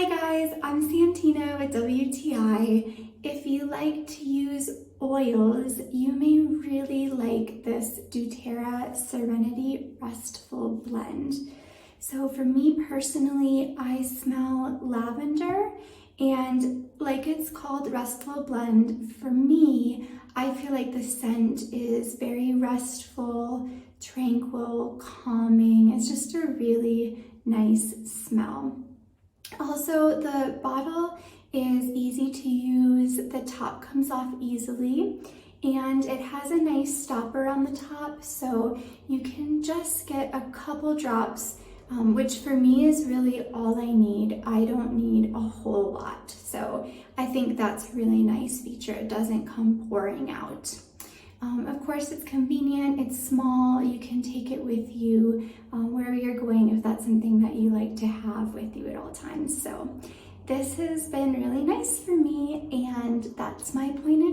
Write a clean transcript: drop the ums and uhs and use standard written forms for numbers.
guys, I'm Santina with WTI. If you like to use oils, you may really like this doTERRA Serenity Restful Blend. So for me personally, I smell lavender, and like it's called Restful Blend, for me, I feel like the scent is very restful, tranquil, calming. It's just a really nice smell. Also, the bottle is easy to use. The top comes off easily, and it has a nice stopper on the top, so you can just get a couple drops, which for me is really all I need. I don't need a whole lot, so I think that's a really nice feature. It doesn't come pouring out. Of course, it's convenient, it's small, you can take it with you wherever you're going if that's something that you like to have with you at all times. So this has been really nice for me, and that's my point